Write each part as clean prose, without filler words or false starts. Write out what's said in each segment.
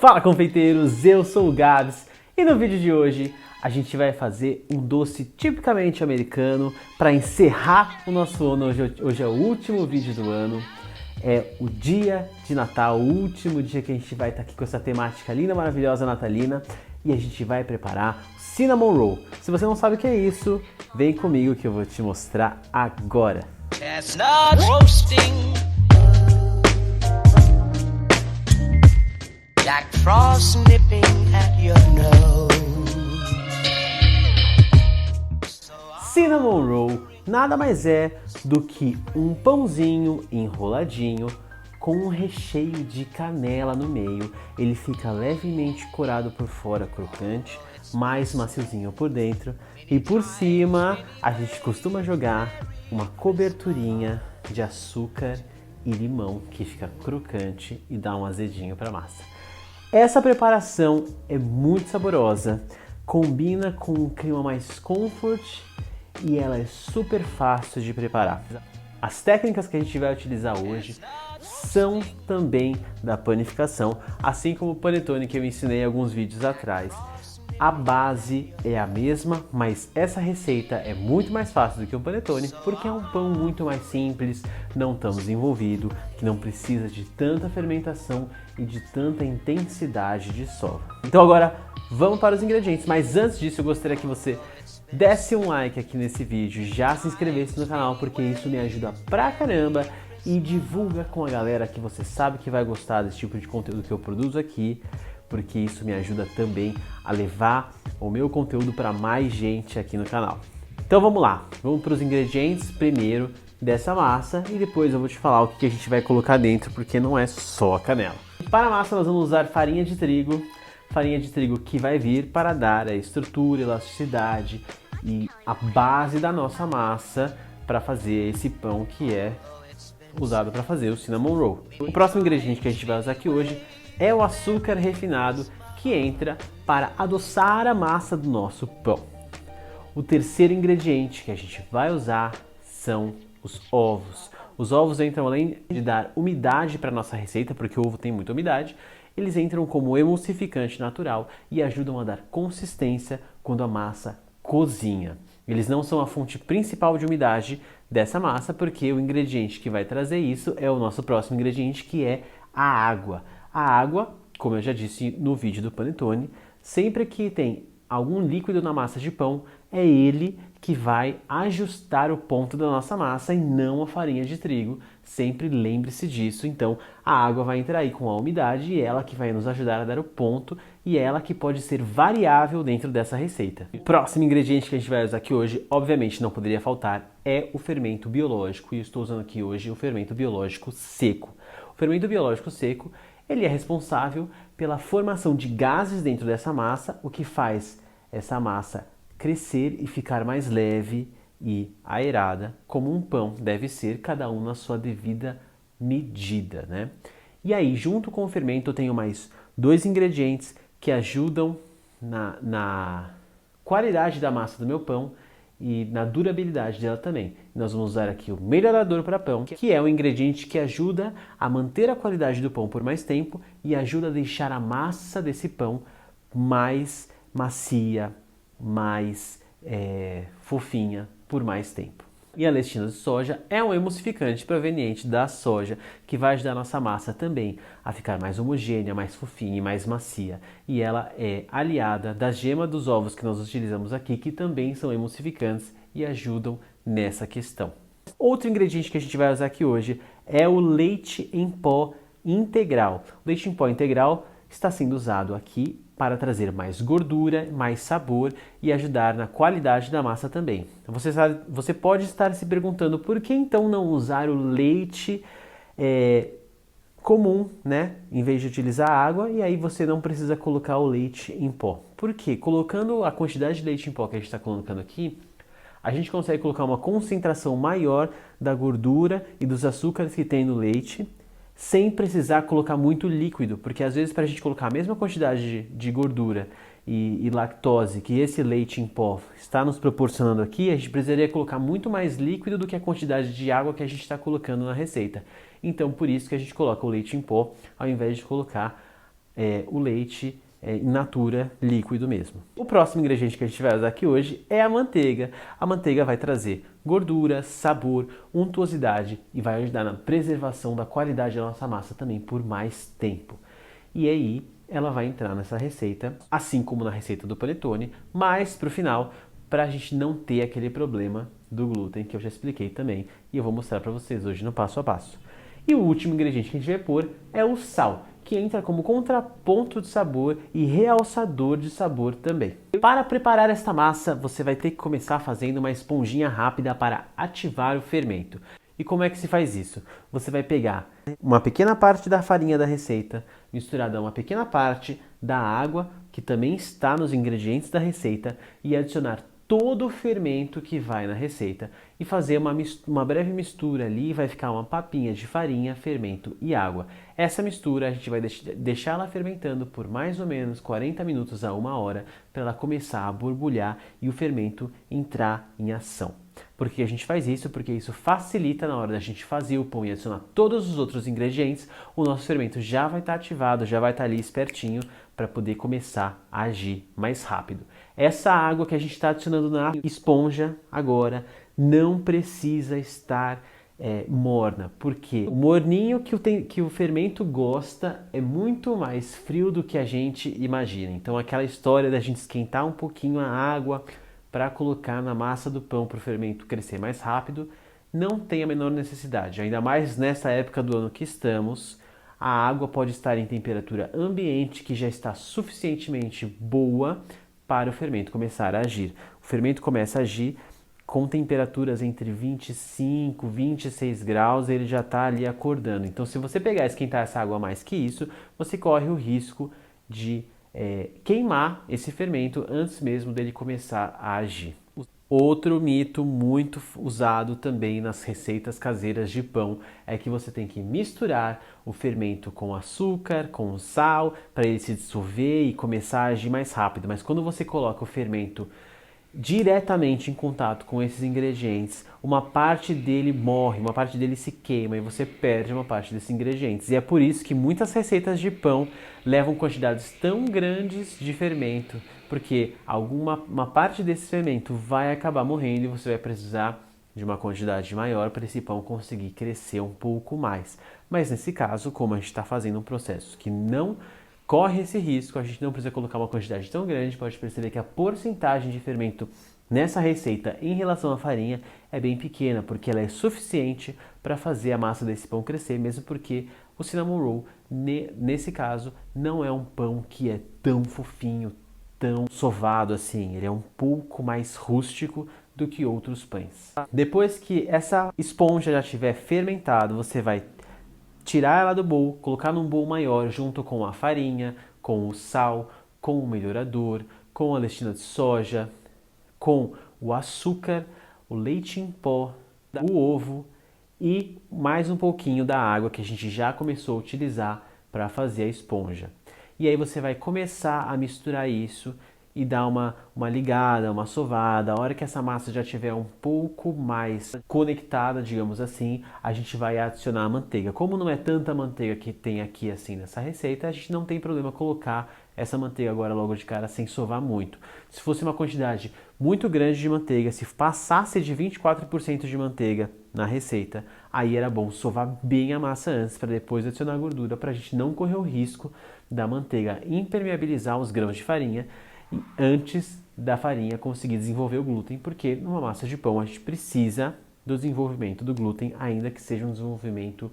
Fala, confeiteiros, eu sou o Gabs e no vídeo de hoje a gente vai fazer um doce tipicamente americano para encerrar o nosso ano. Hoje é o último vídeo do ano, é o dia de Natal, o último dia que a gente vai estar aqui com essa temática linda, maravilhosa natalina, e a gente vai preparar o Cinnamon Roll. Se você não sabe o que é isso, vem comigo que eu vou te mostrar agora. Chestnut roasting, Jack Frost nipping at your nose. Cinnamon Roll nada mais é do que um pãozinho enroladinho com um recheio de canela no meio. Ele fica levemente corado por fora, crocante, mais maciozinho por dentro, e por cima a gente costuma jogar uma coberturinha de açúcar e limão que fica crocante e dá um azedinho para a massa. Essa preparação é muito saborosa, combina com um clima mais comfort e ela é super fácil de preparar. As técnicas que a gente vai utilizar hoje são também da panificação, assim como o panetone que eu ensinei em alguns vídeos atrás. A base é a mesma, mas essa receita é muito mais fácil do que o panetone, porque é um pão muito mais simples, não tão desenvolvido, que não precisa de tanta fermentação e de tanta intensidade de sova. Então agora vamos para os ingredientes, mas antes disso eu gostaria que você desse um like aqui nesse vídeo, já se inscrevesse no canal, porque isso me ajuda pra caramba, e divulga com a galera que você sabe que vai gostar desse tipo de conteúdo que eu produzo aqui, porque isso me ajuda também a levar o meu conteúdo para mais gente aqui no canal. Então vamos lá, vamos para os ingredientes primeiro dessa massa e depois eu vou te falar o que a gente vai colocar dentro, porque não é só a canela. Para a massa nós vamos usar farinha de trigo que vai vir para dar a estrutura, elasticidade e a base da nossa massa para fazer esse pão que é usado para fazer o Cinnamon Roll. O próximo ingrediente que a gente vai usar aqui hoje é o açúcar refinado, que entra para adoçar a massa do nosso pão. O terceiro ingrediente que a gente vai usar são os ovos. Os ovos entram, além de dar umidade para a nossa receita, porque o ovo tem muita umidade, eles entram como emulsificante natural e ajudam a dar consistência quando a massa cozinha. Eles não são a fonte principal de umidade dessa massa, porque o ingrediente que vai trazer isso é o nosso próximo ingrediente, que é a água. A água, como eu já disse no vídeo do panetone, sempre que tem algum líquido na massa de pão, é ele que vai ajustar o ponto da nossa massa e não a farinha de trigo. Sempre lembre-se disso. Então a água vai entrar aí com a umidade e ela que vai nos ajudar a dar o ponto, e ela que pode ser variável dentro dessa receita. O próximo ingrediente que a gente vai usar aqui hoje, obviamente não poderia faltar, é o fermento biológico, e eu estou usando aqui hoje o fermento biológico seco. O fermento biológico seco, ele é responsável pela formação de gases dentro dessa massa, o que faz essa massa crescer e ficar mais leve e aerada, como um pão deve ser, cada um na sua devida medida, né? E aí, junto com o fermento, eu tenho mais dois ingredientes que ajudam na qualidade da massa do meu pão e na durabilidade dela também. Nós vamos usar aqui o melhorador para pão, que é um ingrediente que ajuda a manter a qualidade do pão por mais tempo e ajuda a deixar a massa desse pão mais macia, mais fofinha por mais tempo. E a lectina de soja é um emulsificante proveniente da soja que vai ajudar a nossa massa também a ficar mais homogênea, mais fofinha e mais macia. E ela é aliada da gema dos ovos que nós utilizamos aqui, que também são emulsificantes e ajudam nessa questão. Outro ingrediente que a gente vai usar aqui hoje é o leite em pó integral. O leite em pó integral está sendo usado aqui para trazer mais gordura, mais sabor e ajudar na qualidade da massa também. Você pode estar se perguntando por que então não usar o leite comum, né? Em vez de utilizar água, e aí você não precisa colocar o leite em pó. Por quê? Colocando a quantidade de leite em pó que a gente está colocando aqui, a gente consegue colocar uma concentração maior da gordura e dos açúcares que tem no leite, sem precisar colocar muito líquido, porque às vezes para a gente colocar a mesma quantidade de gordura e lactose que esse leite em pó está nos proporcionando aqui, a gente precisaria colocar muito mais líquido do que a quantidade de água que a gente está colocando na receita. Então por isso que a gente coloca o leite em pó ao invés de colocar o leite in natura, líquido mesmo. O próximo ingrediente que a gente vai usar aqui hoje é a manteiga. A manteiga vai trazer gordura, sabor, untuosidade e vai ajudar na preservação da qualidade da nossa massa também por mais tempo. E aí ela vai entrar nessa receita, assim como na receita do panetone, mas para o final, para a gente não ter aquele problema do glúten que eu já expliquei também e eu vou mostrar para vocês hoje no passo a passo. E o último ingrediente que a gente vai pôr é o sal, que entra como contraponto de sabor e realçador de sabor também. Para preparar esta massa, você vai ter que começar fazendo uma esponjinha rápida para ativar o fermento. E como é que se faz isso? Você vai pegar uma pequena parte da farinha da receita, misturada a uma pequena parte da água, que também está nos ingredientes da receita, e adicionar todo o fermento que vai na receita e fazer uma breve mistura ali, vai ficar uma papinha de farinha, fermento e água. Essa mistura a gente vai deixar ela fermentando por mais ou menos 40 minutos a 1 hora para ela começar a borbulhar e o fermento entrar em ação. Por que a gente faz isso? Porque isso facilita na hora da gente fazer o pão e adicionar todos os outros ingredientes, o nosso fermento já vai estar ativado, já vai estar ali espertinho para poder começar a agir mais rápido. Essa água que a gente está adicionando na esponja agora não precisa estar morna, porque o morninho que o fermento gosta é muito mais frio do que a gente imagina. Então aquela história da gente esquentar um pouquinho a água para colocar na massa do pão para o fermento crescer mais rápido, não tem a menor necessidade. Ainda mais nessa época do ano que estamos, a água pode estar em temperatura ambiente que já está suficientemente boa para o fermento começar a agir. O fermento começa a agir com temperaturas entre 25 e 26 graus, ele já está ali acordando. Então, se você pegar e esquentar essa água mais que isso, você corre o risco de queimar esse fermento antes mesmo dele começar a agir. Outro mito muito usado também nas receitas caseiras de pão é que você tem que misturar o fermento com açúcar, com sal, para ele se dissolver e começar a agir mais rápido. Mas quando você coloca o fermento diretamente em contato com esses ingredientes, uma parte dele morre, uma parte dele se queima e você perde uma parte desses ingredientes. E é por isso que muitas receitas de pão levam quantidades tão grandes de fermento, porque uma parte desse fermento vai acabar morrendo e você vai precisar de uma quantidade maior para esse pão conseguir crescer um pouco mais. Mas nesse caso, como a gente está fazendo um processo que não corre esse risco, a gente não precisa colocar uma quantidade tão grande, pode perceber que a porcentagem de fermento nessa receita em relação à farinha é bem pequena, porque ela é suficiente para fazer a massa desse pão crescer, mesmo porque o cinnamon roll, nesse caso, não é um pão que é tão fofinho, tão sovado assim, ele é um pouco mais rústico do que outros pães. Depois que essa esponja já estiver fermentado, você vai tirar ela do bowl, colocar num bowl maior junto com a farinha, com o sal, com o melhorador, com a lestina de soja, com o açúcar, o leite em pó, o ovo e mais um pouquinho da água que a gente já começou a utilizar para fazer a esponja. E aí você vai começar a misturar isso e dar uma ligada, uma sovada. A hora que essa massa já estiver um pouco mais conectada, digamos assim, a gente vai adicionar a manteiga. Como não é tanta manteiga que tem aqui assim nessa receita, a gente não tem problema colocar essa manteiga agora logo de cara sem sovar muito. Se fosse uma quantidade muito grande de manteiga, se passasse de 24% de manteiga na receita, aí era bom sovar bem a massa antes para depois adicionar a gordura, para a gente não correr o risco da manteiga impermeabilizar os grãos de farinha antes da farinha conseguir desenvolver o glúten, porque numa massa de pão a gente precisa do desenvolvimento do glúten, ainda que seja um desenvolvimento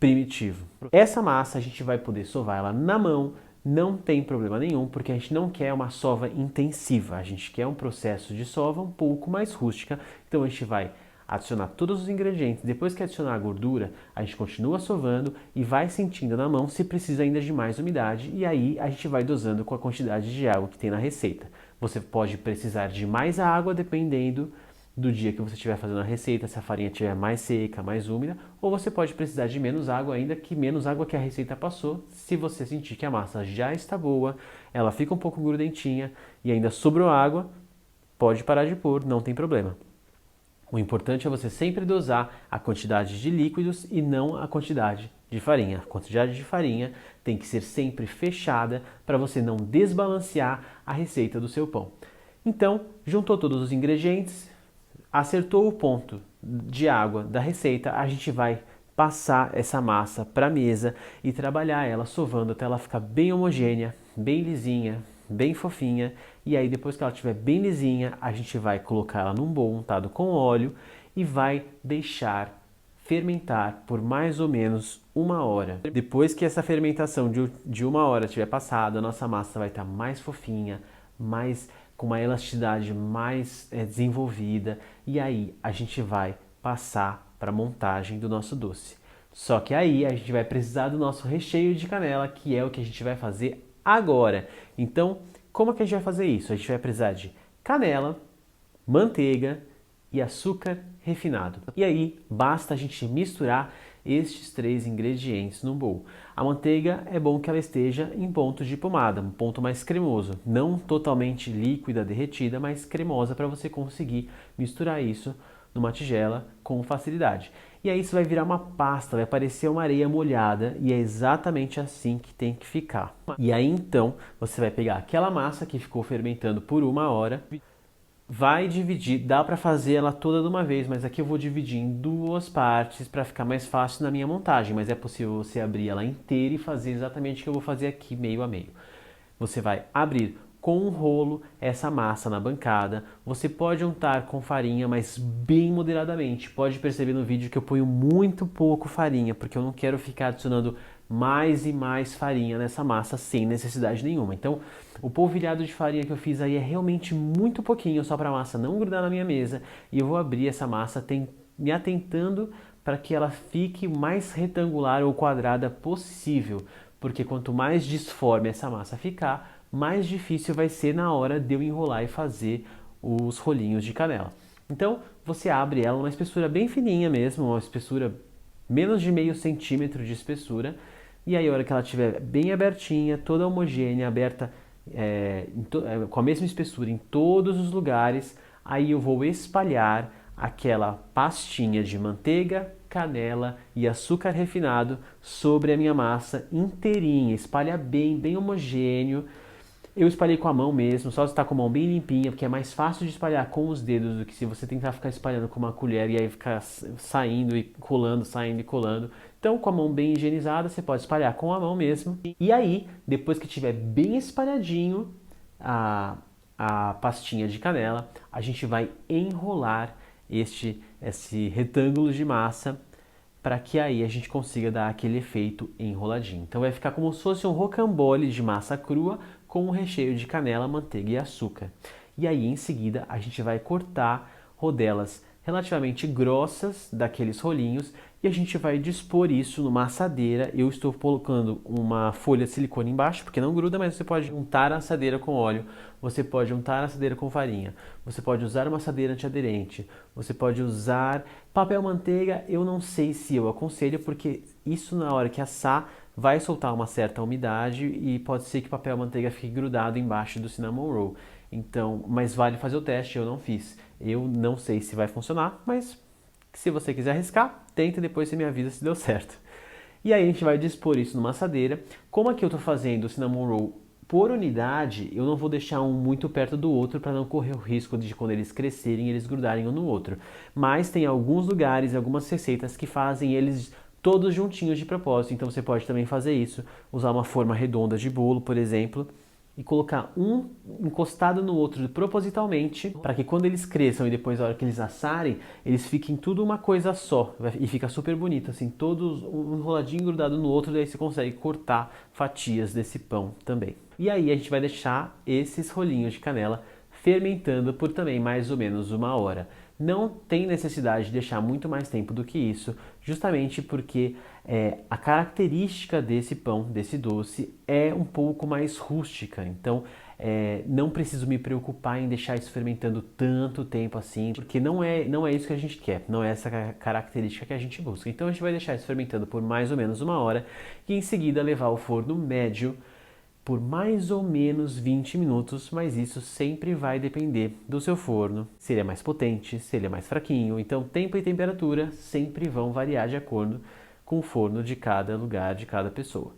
primitivo. Essa massa a gente vai poder sovar ela na mão, não tem problema nenhum, porque a gente não quer uma sova intensiva, a gente quer um processo de sova um pouco mais rústica, então a gente vai adicionar todos os ingredientes, depois que adicionar a gordura, a gente continua sovando e vai sentindo na mão se precisa ainda de mais umidade e aí a gente vai dosando com a quantidade de água que tem na receita. Você pode precisar de mais água dependendo do dia que você estiver fazendo a receita, se a farinha estiver mais seca, mais úmida, ou você pode precisar de menos água, ainda que menos água que a receita passou, se você sentir que a massa já está boa, ela fica um pouco grudentinha e ainda sobrou água, pode parar de pôr, não tem problema. O importante é você sempre dosar a quantidade de líquidos e não a quantidade de farinha. A quantidade de farinha tem que ser sempre fechada para você não desbalancear a receita do seu pão. Então, juntou todos os ingredientes, acertou o ponto de água da receita, a gente vai passar essa massa para a mesa e trabalhar ela sovando até ela ficar bem homogênea, bem lisinha, bem fofinha. E aí depois que ela estiver bem lisinha, a gente vai colocar ela num bowl untado com óleo e vai deixar fermentar por mais ou menos 1 hora. Depois que essa fermentação de 1 hora tiver passado, a nossa massa vai estar mais fofinha, com uma elasticidade mais desenvolvida, e aí a gente vai passar para a montagem do nosso doce. Só que aí a gente vai precisar do nosso recheio de canela, que é o que a gente vai fazer agora. Então, como é que a gente vai fazer isso? A gente vai precisar de canela, manteiga e açúcar refinado. E aí, basta a gente misturar estes 3 ingredientes no bowl. A manteiga é bom que ela esteja em ponto de pomada, um ponto mais cremoso, não totalmente líquida, derretida, mas cremosa para você conseguir misturar isso numa tigela com facilidade. E aí isso vai virar uma pasta, vai parecer uma areia molhada, e é exatamente assim que tem que ficar. E aí então você vai pegar aquela massa que ficou fermentando por 1 hora, vai dividir, dá para fazer ela toda de uma vez, mas aqui eu vou dividir em 2 partes para ficar mais fácil na minha montagem, mas é possível você abrir ela inteira e fazer exatamente o que eu vou fazer aqui, meio a meio. Você vai abrir com um rolo essa massa na bancada, você pode untar com farinha, mas bem moderadamente. Pode perceber no vídeo que eu ponho muito pouco farinha, porque eu não quero ficar adicionando mais e mais farinha nessa massa sem necessidade nenhuma. Então, o polvilhado de farinha que eu fiz aí é realmente muito pouquinho, só para a massa não grudar na minha mesa. E eu vou abrir essa massa me atentando para que ela fique mais retangular ou quadrada possível, porque quanto mais disforme essa massa ficar, mais difícil vai ser na hora de eu enrolar e fazer os rolinhos de canela. Então, você abre ela numa espessura bem fininha mesmo, uma espessura menos de meio centímetro de espessura, e aí a hora que ela estiver bem abertinha, toda homogênea, aberta com a mesma espessura em todos os lugares, aí eu vou espalhar aquela pastinha de manteiga, canela e açúcar refinado sobre a minha massa inteirinha. Espalha bem, bem homogêneo. Eu espalhei com a mão mesmo, só estar com a mão bem limpinha, porque é mais fácil de espalhar com os dedos do que se você tentar ficar espalhando com uma colher e aí ficar saindo e colando, saindo e colando. Então, com a mão bem higienizada, você pode espalhar com a mão mesmo. E aí, depois que tiver bem espalhadinho a pastinha de canela, a gente vai enrolar esse retângulo de massa para que aí a gente consiga dar aquele efeito enroladinho. Então vai ficar como se fosse um rocambole de massa crua com um recheio de canela, manteiga e açúcar. E aí em seguida a gente vai cortar rodelas relativamente grossas daqueles rolinhos e a gente vai dispor isso numa assadeira. Eu estou colocando uma folha de silicone embaixo, porque não gruda, mas você pode untar a assadeira com óleo, você pode untar a assadeira com farinha, você pode usar uma assadeira antiaderente, você pode usar papel manteiga. Eu não sei se eu aconselho, porque isso na hora que assar vai soltar uma certa umidade e pode ser que o papel manteiga fique grudado embaixo do cinnamon roll. Então, mas vale fazer o teste, eu não fiz. Eu não sei se vai funcionar, mas se você quiser arriscar, tenta e depois você me avisa se deu certo. E aí a gente vai dispor isso numa assadeira. Como aqui eu estou fazendo o cinnamon roll por unidade, eu não vou deixar um muito perto do outro para não correr o risco de quando eles crescerem, eles grudarem um no outro. Mas tem alguns lugares, algumas receitas que fazem eles todos juntinhos de propósito, então você pode também fazer isso, usar uma forma redonda de bolo, por exemplo, e colocar um encostado no outro propositalmente, para que quando eles cresçam e depois a hora que eles assarem, eles fiquem tudo uma coisa só, e fica super bonito, assim, todos um enroladinho grudado no outro, daí você consegue cortar fatias desse pão também. E aí a gente vai deixar esses rolinhos de canela fermentando por também mais ou menos 1 hora. Não tem necessidade de deixar muito mais tempo do que isso, justamente porque a característica desse pão, desse doce, é um pouco mais rústica. Então, não preciso me preocupar em deixar isso fermentando tanto tempo assim, porque não é isso que a gente quer, não é essa característica que a gente busca. Então, a gente vai deixar isso fermentando por mais ou menos 1 hora e em seguida levar ao forno médio por mais ou menos 20 minutos, mas isso sempre vai depender do seu forno, se ele é mais potente, se ele é mais fraquinho. Então, tempo e temperatura sempre vão variar de acordo com o forno de cada lugar, de cada pessoa.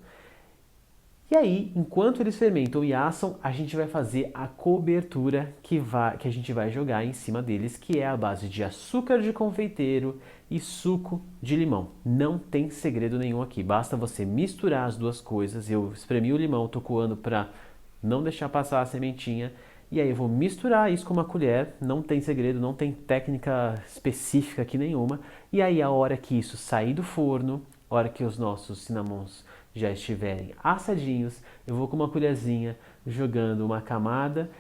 E aí, enquanto eles fermentam e assam, a gente vai fazer a cobertura que a gente vai jogar em cima deles, que é a base de açúcar de confeiteiro e suco de limão. Não tem segredo nenhum aqui, basta você misturar as duas coisas. Eu espremi o limão, tô coando para não deixar passar a sementinha. E aí eu vou misturar isso com uma colher, não tem segredo, não tem técnica específica aqui nenhuma. E aí a hora que isso sair do forno, a hora que os nossos cinnamons já estiverem assadinhos, eu vou com uma colherzinha jogando uma camada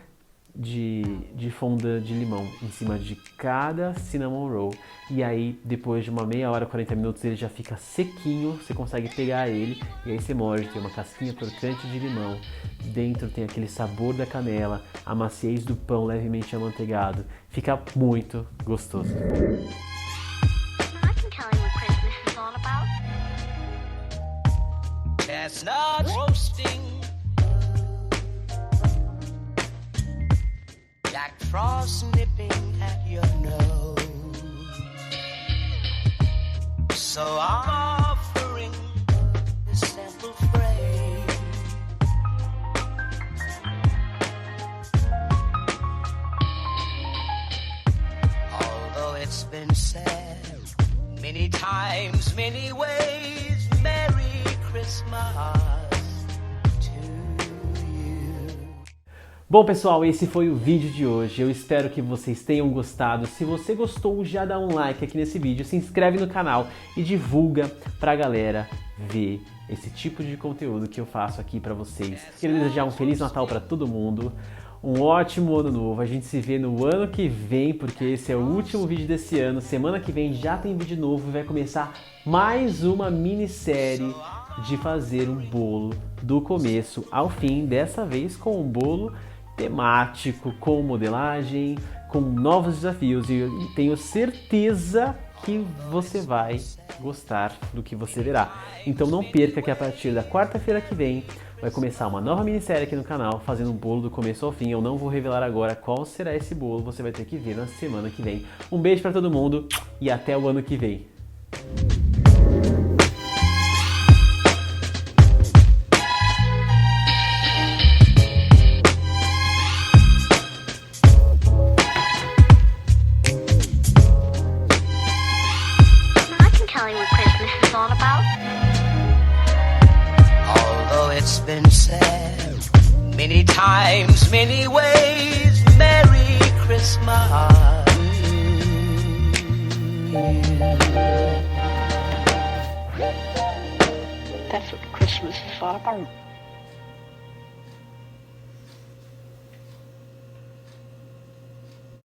de fondant de limão em cima de cada cinnamon roll. E aí, depois de uma meia hora, 40 minutos, ele já fica sequinho, você consegue pegar ele e aí você morde, tem uma casquinha crocante de limão, dentro tem aquele sabor da canela, a maciez do pão levemente amanteigado, fica muito gostoso. Chestnuts roasting, Jack Frost nipping at your nose. So I'm offering this simple phrase. Although it's been said many times, many ways, Merry Bom pessoal, esse foi o vídeo de hoje, eu espero que vocês tenham gostado. Se você gostou, já dá um like aqui nesse vídeo, se inscreve no canal e divulga pra galera ver esse tipo de conteúdo que eu faço aqui pra vocês. Quero desejar um Feliz Natal pra todo mundo, um ótimo ano novo, a gente se vê no ano que vem, porque esse é o último vídeo desse ano. Semana que vem já tem vídeo novo e vai começar mais uma minissérie de fazer um bolo do começo ao fim, dessa vez com um bolo temático, com modelagem, com novos desafios, e eu tenho certeza que você vai gostar do que você verá. Então não perca que a partir da quarta-feira que vem vai começar uma nova minissérie aqui no canal, fazendo um bolo do começo ao fim. Eu não vou revelar agora qual será esse bolo, você vai ter que ver na semana que vem. Um beijo para todo mundo e até o ano que vem. It's been said many times, many ways, Merry Christmas. That's what Christmas is all about.